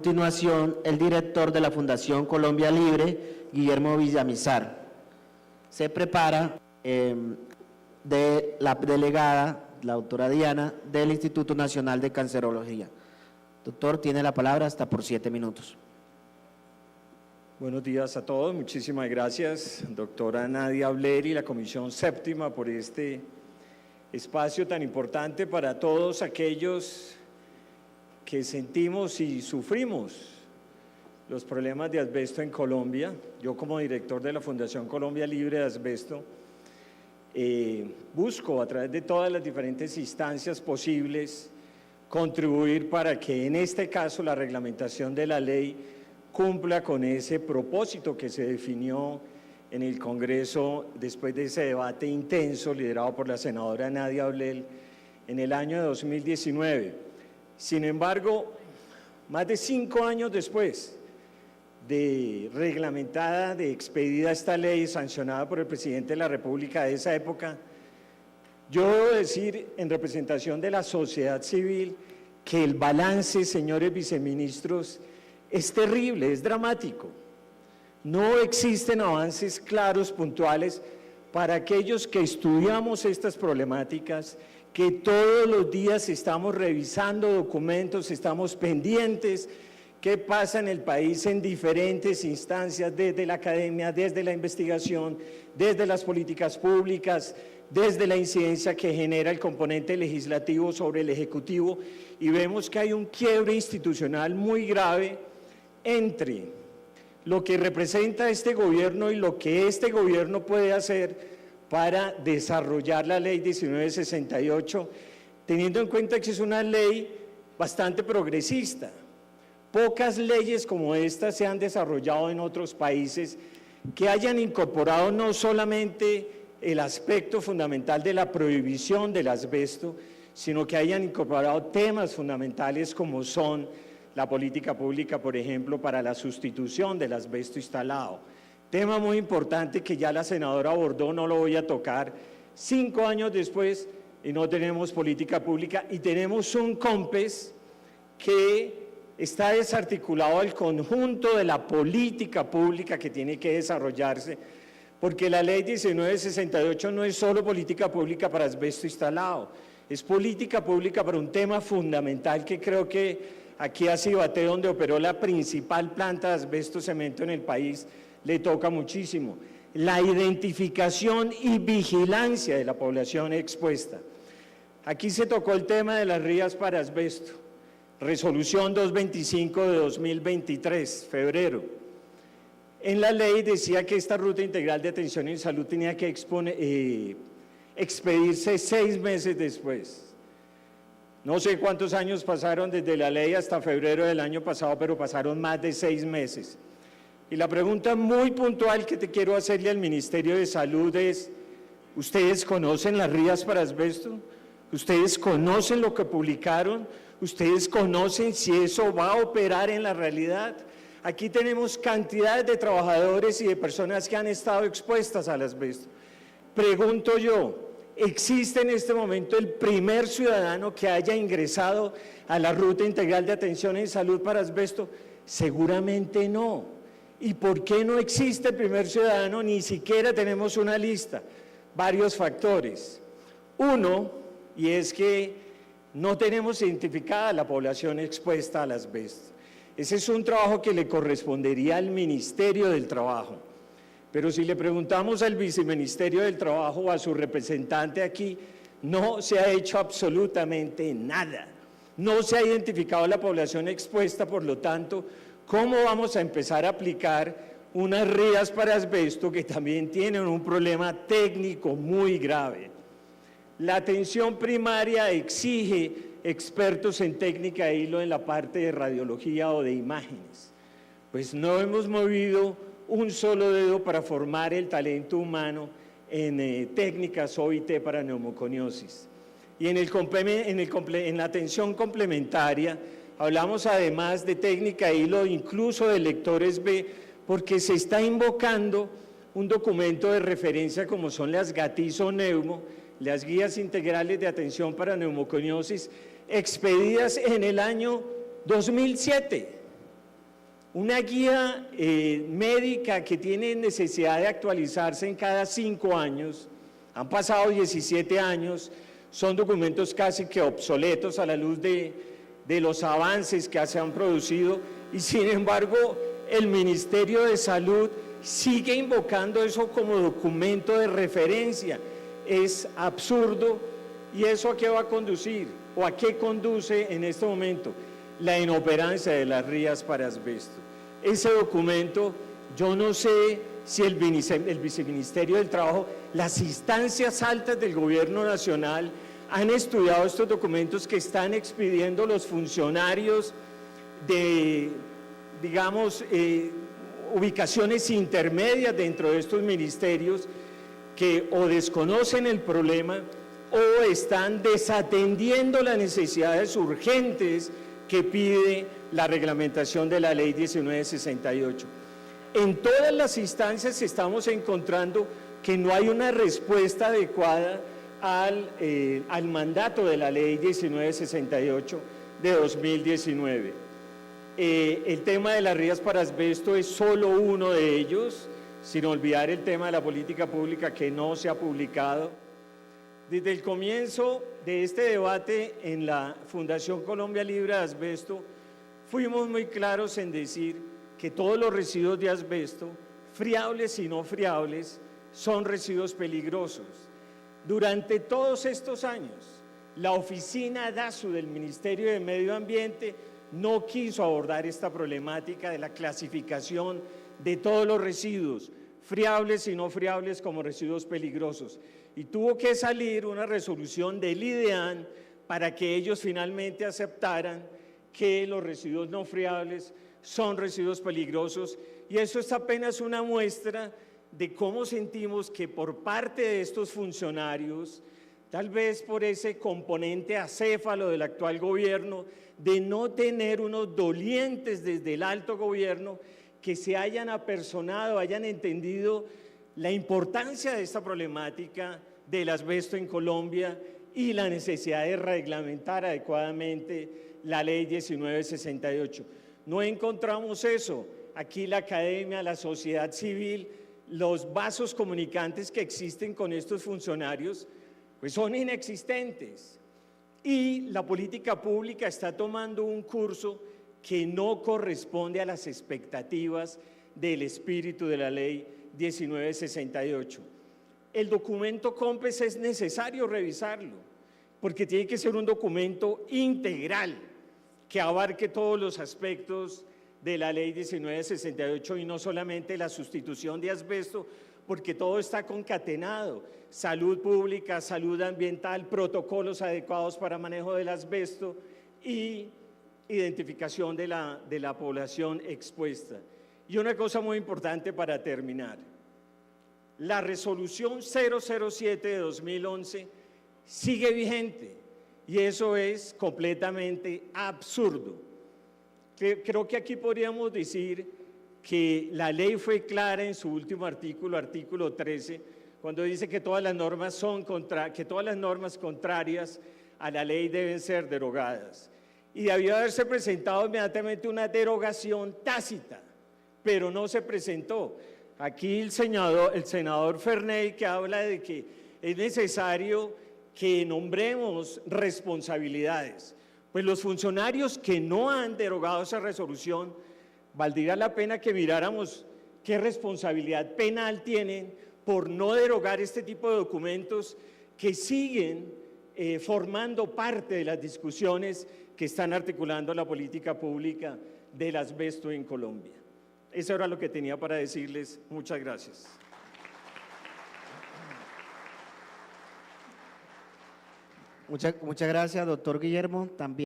A continuación, el director de la Fundación Colombia Libre, Guillermo Villamizar. Se prepara de la delegada, la doctora Diana, del Instituto Nacional de Cancerología. Doctor, tiene la palabra hasta por 7 minutos. Buenos días a todos, muchísimas gracias, doctora Nadia Bler y la Comisión Séptima por este espacio tan importante para todos aquellos que sentimos y sufrimos los problemas de asbesto en Colombia. Yo como director de la Fundación Colombia Libre de Asbesto busco a través de todas las diferentes instancias posibles contribuir para que en este caso la reglamentación de la ley cumpla con ese propósito que se definió en el Congreso después de ese debate intenso liderado por la senadora Nadia Bler en el año 2019. Sin embargo, más de 5 años después de reglamentada, de expedida esta ley sancionada por el presidente de la República de esa época, yo debo decir en representación de la sociedad civil que el balance, señores viceministros, es terrible, es dramático. No existen avances claros, puntuales, para aquellos que estudiamos estas problemáticas, que todos los días estamos revisando documentos, estamos pendientes qué pasa en el país en diferentes instancias, desde la academia, desde la investigación, desde las políticas públicas, desde la incidencia que genera el componente legislativo sobre el ejecutivo, y vemos que hay un quiebre institucional muy grave entre lo que representa este gobierno y lo que este gobierno puede hacer para desarrollar la ley 1968, teniendo en cuenta que es una ley bastante progresista. Pocas leyes como esta se han desarrollado en otros países que hayan incorporado no solamente el aspecto fundamental de la prohibición del asbesto, sino que hayan incorporado temas fundamentales como son la política pública, por ejemplo, para la sustitución del asbesto instalado. Tema muy importante que ya la senadora abordó, no lo voy a tocar. 5 años después y no tenemos política pública y tenemos un COMPES que está desarticulado al conjunto de la política pública que tiene que desarrollarse, porque la ley 1968 no es solo política pública para asbesto instalado, es política pública para un tema fundamental que creo que aquí a Cibaté, donde operó la principal planta de asbesto cemento en el país, le toca muchísimo. La identificación y vigilancia de la población expuesta. Aquí se tocó el tema de las rías para asbesto. Resolución 225 de 2023, febrero. En la ley decía que esta ruta integral de atención en salud tenía que expedirse 6 meses después. No sé cuántos años pasaron desde la ley hasta febrero del año pasado, pero pasaron más de 6 meses. Y la pregunta muy puntual que te quiero hacerle al Ministerio de Salud es, ¿ustedes conocen las rías para asbesto? ¿Ustedes conocen lo que publicaron? ¿Ustedes conocen si eso va a operar en la realidad? Aquí tenemos cantidades de trabajadores y de personas que han estado expuestas al asbesto. Pregunto yo, ¿existe en este momento el primer ciudadano que haya ingresado a la Ruta Integral de Atención en Salud para Asbesto? Seguramente no. ¿Y por qué no existe el primer ciudadano? Ni siquiera tenemos una lista. Varios factores. Uno, y es que no tenemos identificada la población expuesta al asbesto. Ese es un trabajo que le correspondería al Ministerio del Trabajo. Pero si le preguntamos al Viceministerio del Trabajo o a su representante aquí, no se ha hecho absolutamente nada. No se ha identificado la población expuesta, por lo tanto, ¿cómo vamos a empezar a aplicar unas rías para asbesto que también tienen un problema técnico muy grave? La atención primaria exige expertos en técnica de hilo en la parte de radiología o de imágenes. Pues no hemos movido un solo dedo para formar el talento humano en técnicas OIT para neumoconiosis. Y en la atención complementaria, hablamos además de técnica de hilo, incluso de lectores B, porque se está invocando un documento de referencia como son las GATISO Neumo, las Guías Integrales de Atención para Neumoconiosis, expedidas en el año 2007. Una guía médica que tiene necesidad de actualizarse en cada 5 años, han pasado 17 años, son documentos casi que obsoletos a la luz de los avances que se han producido y sin embargo el Ministerio de Salud sigue invocando eso como documento de referencia. Es absurdo. ¿Y eso a qué va a conducir? ¿O a qué conduce en este momento? La inoperancia de las rías para asbesto. Ese documento, yo no sé si el Viceministerio del Trabajo, las instancias altas del Gobierno Nacional han estudiado estos documentos que están expidiendo los funcionarios de, digamos, ubicaciones intermedias dentro de estos ministerios que o desconocen el problema o están desatendiendo las necesidades urgentes que pide la reglamentación de la Ley 1968. En todas las instancias estamos encontrando que no hay una respuesta adecuada al mandato de la Ley 1968 de 2019. El tema de las rías para asbesto es solo uno de ellos, sin olvidar el tema de la política pública que no se ha publicado. Desde el comienzo de este debate en la Fundación Colombia Libre de Asbesto, fuimos muy claros en decir que todos los residuos de asbesto, friables y no friables, son residuos peligrosos. Durante todos estos años, la oficina DASU del Ministerio de Medio Ambiente no quiso abordar esta problemática de la clasificación de todos los residuos, friables y no friables, como residuos peligrosos. Y tuvo que salir una resolución del IDEAN para que ellos finalmente aceptaran que los residuos no friables son residuos peligrosos. Y eso es apenas una muestra de cómo sentimos que por parte de estos funcionarios, tal vez por ese componente acéfalo del actual gobierno, de no tener unos dolientes desde el alto gobierno que se hayan apersonado, hayan entendido la importancia de esta problemática del asbesto en Colombia y la necesidad de reglamentar adecuadamente la Ley 1968. No encontramos eso. Aquí la academia, la sociedad civil, los vasos comunicantes que existen con estos funcionarios, pues son inexistentes. Y la política pública está tomando un curso que no corresponde a las expectativas del espíritu de la Ley 1968. El documento COMPES es necesario revisarlo, porque tiene que ser un documento integral que abarque todos los aspectos de la Ley 1968 y no solamente la sustitución de asbesto, porque todo está concatenado: salud pública, salud ambiental, protocolos adecuados para manejo del asbesto y identificación de la población expuesta. Y una cosa muy importante para terminar: la resolución 007 de 2011 sigue vigente y eso es completamente absurdo. Creo que aquí podríamos decir que la ley fue clara en su último artículo, artículo 13, cuando dice que todas las normas contrarias a la ley deben ser derogadas. Y debió haberse presentado inmediatamente una derogación tácita, pero no se presentó. Aquí el senador Ferney, que habla de que es necesario que nombremos responsabilidades. Pues los funcionarios que no han derogado esa resolución, valdría la pena que miráramos qué responsabilidad penal tienen por no derogar este tipo de documentos que siguen formando parte de las discusiones que están articulando la política pública del asbesto en Colombia. Eso era lo que tenía para decirles. Muchas gracias. Muchas gracias, doctor Guillermo. También